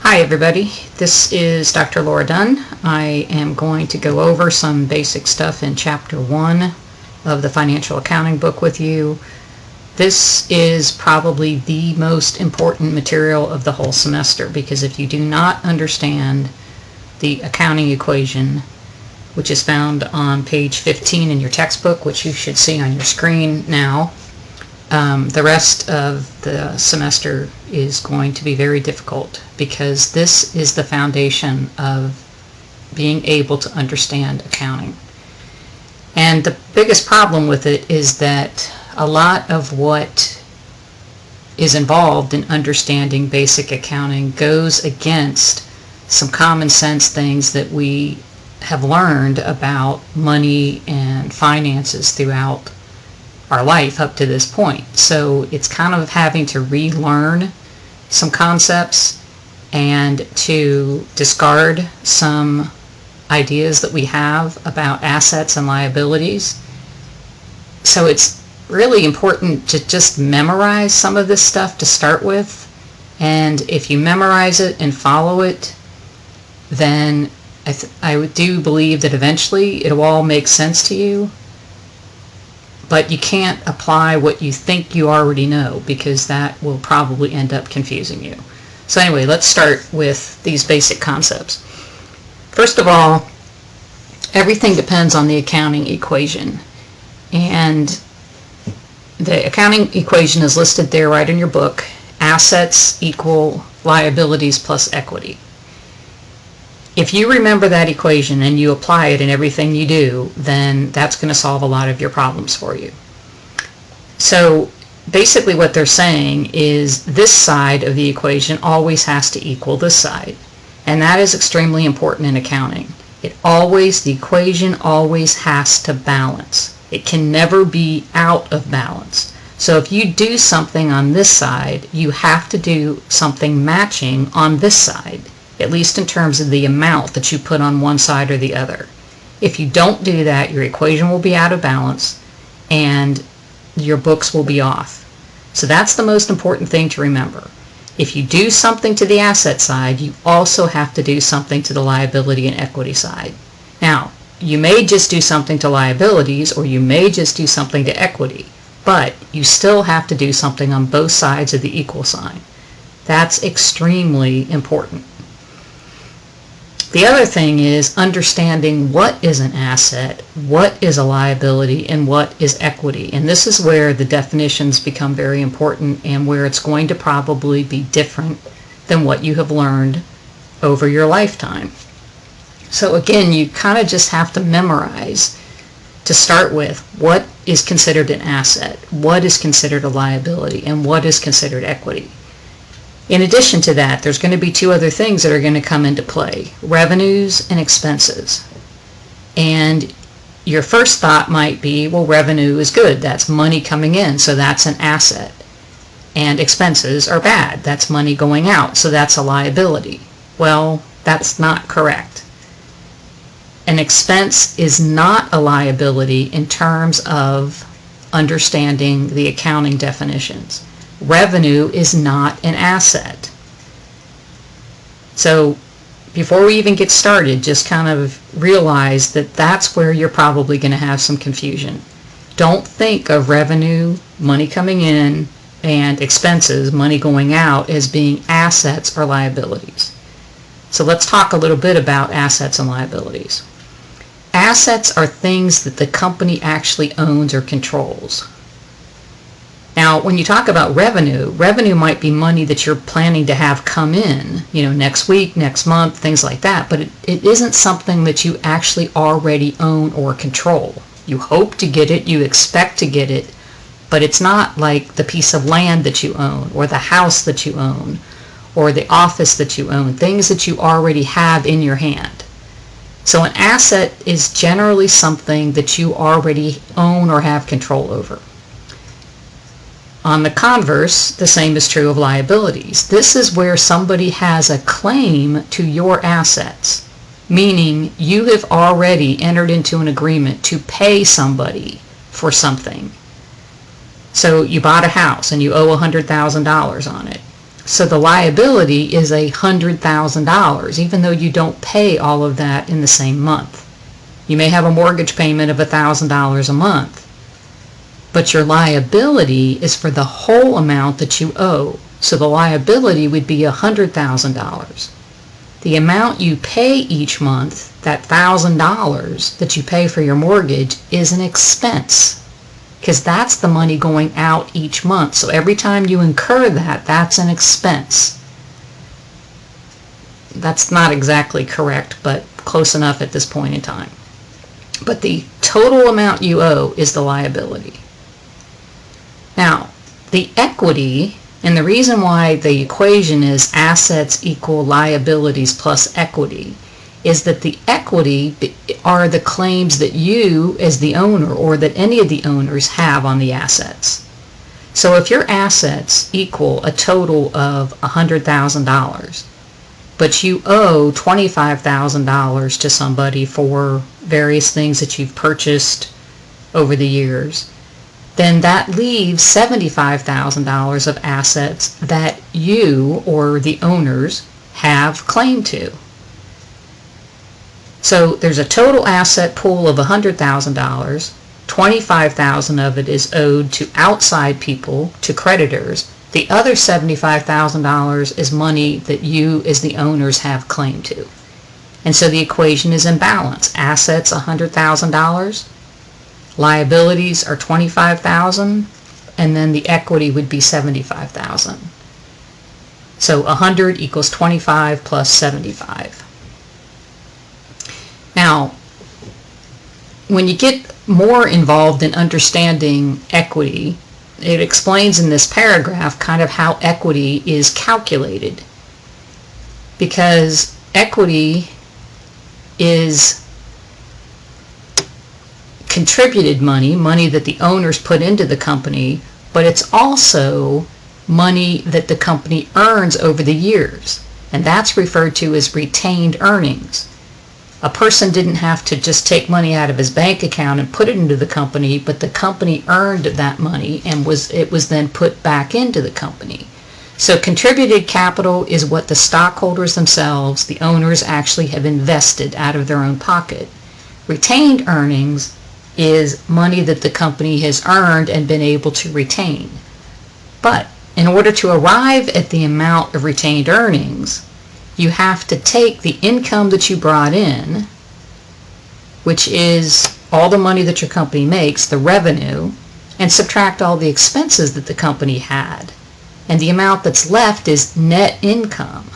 Hi everybody, this is Dr. Laura Dunn. I am going to go over some basic stuff in Chapter 1 of the Financial Accounting book with you. This is probably the most important material of the whole semester, because if you do not understand the accounting equation, which is found on page 15 in your textbook, which you should see on your screen now, the rest of the semester is going to be very difficult, because this is the foundation of being able to understand accounting. And the biggest problem with it is that a lot of what is involved in understanding basic accounting goes against some common sense things that we have learned about money and finances throughout our life up to this point. So it's kind of having to relearn some concepts and to discard some ideas that we have about assets and liabilities. So it's really important to just memorize some of this stuff to start with, and if you memorize it and follow it, then I do believe that eventually it'll all make sense to you. But you can't apply what you think you already know, because that will probably end up confusing you. So anyway, let's start with these basic concepts. First of all, everything depends on the accounting equation. And the accounting equation is listed there right in your book. Assets equal liabilities plus equity. If you remember that equation and you apply it in everything you do, then that's going to solve a lot of your problems for you. So basically what they're saying is this side of the equation always has to equal this side. And that is extremely important in accounting. The equation always has to balance. It can never be out of balance. So if you do something on this side, you have to do something matching on this side, at least in terms of the amount that you put on one side or the other. If you don't do that, your equation will be out of balance and your books will be off. So that's the most important thing to remember. If you do something to the asset side, you also have to do something to the liability and equity side. Now, you may just do something to liabilities, or you may just do something to equity, but you still have to do something on both sides of the equal sign. That's extremely important. The other thing is understanding what is an asset, what is a liability, and what is equity. And this is where the definitions become very important, and where it's going to probably be different than what you have learned over your lifetime. So again, you kind of just have to memorize to start with what is considered an asset, what is considered a liability, and what is considered equity. In addition to that, there's going to be two other things that are going to come into play: revenues and expenses. And your first thought might be, well, revenue is good. That's money coming in, so that's an asset. And expenses are bad. That's money going out, so that's a liability. Well, that's not correct. An expense is not a liability in terms of understanding the accounting definitions. Revenue is not an asset. So before we even get started, just kind of realize that that's where you're probably going to have some confusion. Don't think of revenue, money coming in, and expenses, money going out, as being assets or liabilities. So let's talk a little bit about assets and liabilities. Assets are things that the company actually owns or controls. Now, when you talk about revenue, revenue might be money that you're planning to have come in, next week, next month, things like that, but it isn't something that you actually already own or control. You hope to get it, you expect to get it, but it's not like the piece of land that you own, or the house that you own, or the office that you own, things that you already have in your hand. So an asset is generally something that you already own or have control over. On the converse, the same is true of liabilities. This is where somebody has a claim to your assets, meaning you have already entered into an agreement to pay somebody for something. So you bought a house and you owe $100,000 on it. So the liability is $100,000, even though you don't pay all of that in the same month. You may have a mortgage payment of $1,000 a month, but your liability is for the whole amount that you owe. So the liability would be $100,000. The amount you pay each month, that $1,000 that you pay for your mortgage, is an expense, because that's the money going out each month. So every time you incur that, that's an expense. That's not exactly correct, but close enough at this point in time. But the total amount you owe is the liability. Now, the equity, and the reason why the equation is assets equal liabilities plus equity, is that the equity are the claims that you as the owner or that any of the owners have on the assets. So if your assets equal a total of $100,000, but you owe $25,000 to somebody for various things that you've purchased over the years, then that leaves $75,000 of assets that you or the owners have claim to. So there's a total asset pool of $100,000. $25,000 of it is owed to outside people, to creditors. The other $75,000 is money that you as the owners have claim to. And so the equation is in balance. Assets $100,000, liabilities are $25,000, and then the equity would be $75,000. So 100 equals 25 plus 75. Now, when you get more involved in understanding equity, it explains in this paragraph kind of how equity is calculated. Because equity is contributed money that the owners put into the company, but it's also money that the company earns over the years, and that's referred to as retained earnings. A person didn't have to just take money out of his bank account and put it into the company, but the company earned that money and it was then put back into the company. So contributed capital is what the stockholders themselves, the owners, actually have invested out of their own pocket. Retained earnings is money that the company has earned and been able to retain. But in order to arrive at the amount of retained earnings, you have to take the income that you brought in, which is all the money that your company makes, the revenue, and subtract all the expenses that the company had. And the amount that's left is net income.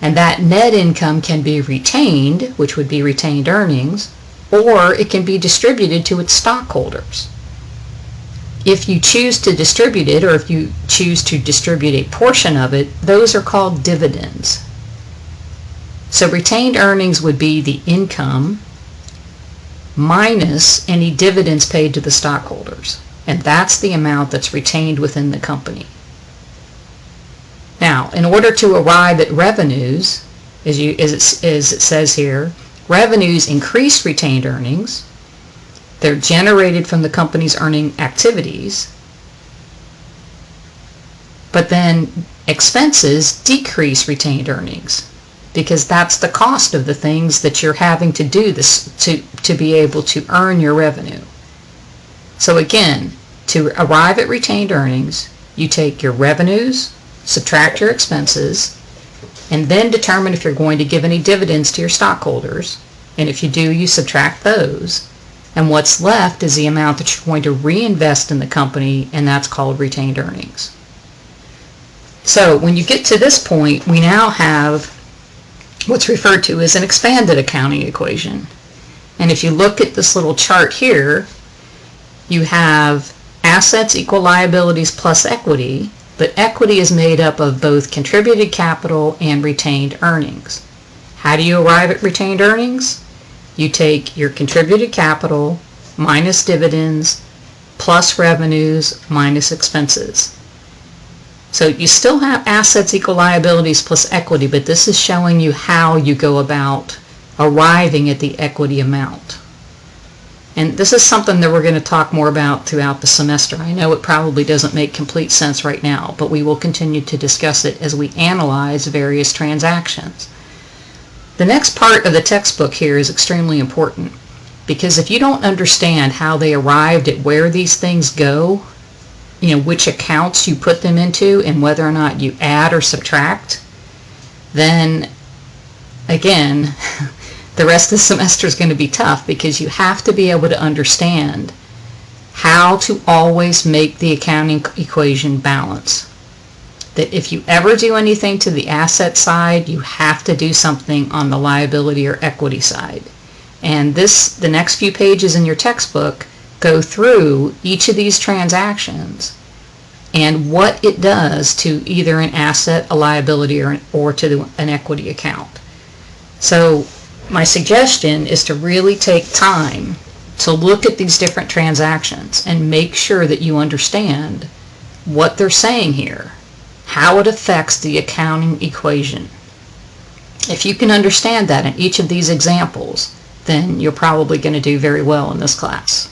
And that net income can be retained, which would be retained earnings, or it can be distributed to its stockholders. If you choose to distribute it, or if you choose to distribute a portion of it, those are called dividends. So retained earnings would be the income minus any dividends paid to the stockholders. And that's the amount that's retained within the company. Now, in order to arrive at revenues, as it says here, revenues increase retained earnings. They're generated from the company's earning activities. But then expenses decrease retained earnings, because that's the cost of the things that you're having to do to be able to earn your revenue. So again, to arrive at retained earnings, you take your revenues, subtract your expenses, and then determine if you're going to give any dividends to your stockholders. And if you do, you subtract those. And what's left is the amount that you're going to reinvest in the company, and that's called retained earnings. So when you get to this point, we now have what's referred to as an expanded accounting equation. And if you look at this little chart here, you have assets equal liabilities plus equity, but equity is made up of both contributed capital and retained earnings. How do you arrive at retained earnings? You take your contributed capital minus dividends plus revenues minus expenses. So you still have assets equal liabilities plus equity, but this is showing you how you go about arriving at the equity amount. And this is something that we're going to talk more about throughout the semester. I know it probably doesn't make complete sense right now, but we will continue to discuss it as we analyze various transactions. The next part of the textbook here is extremely important, because if you don't understand how they arrived at where these things go, which accounts you put them into and whether or not you add or subtract, then again, the rest of the semester is going to be tough, because you have to be able to understand how to always make the accounting equation balance. That if you ever do anything to the asset side, you have to do something on the liability or equity side. And the next few pages in your textbook go through each of these transactions and what it does to either an asset, a liability, or to an equity account. So my suggestion is to really take time to look at these different transactions and make sure that you understand what they're saying here, how it affects the accounting equation. If you can understand that in each of these examples, then you're probably going to do very well in this class.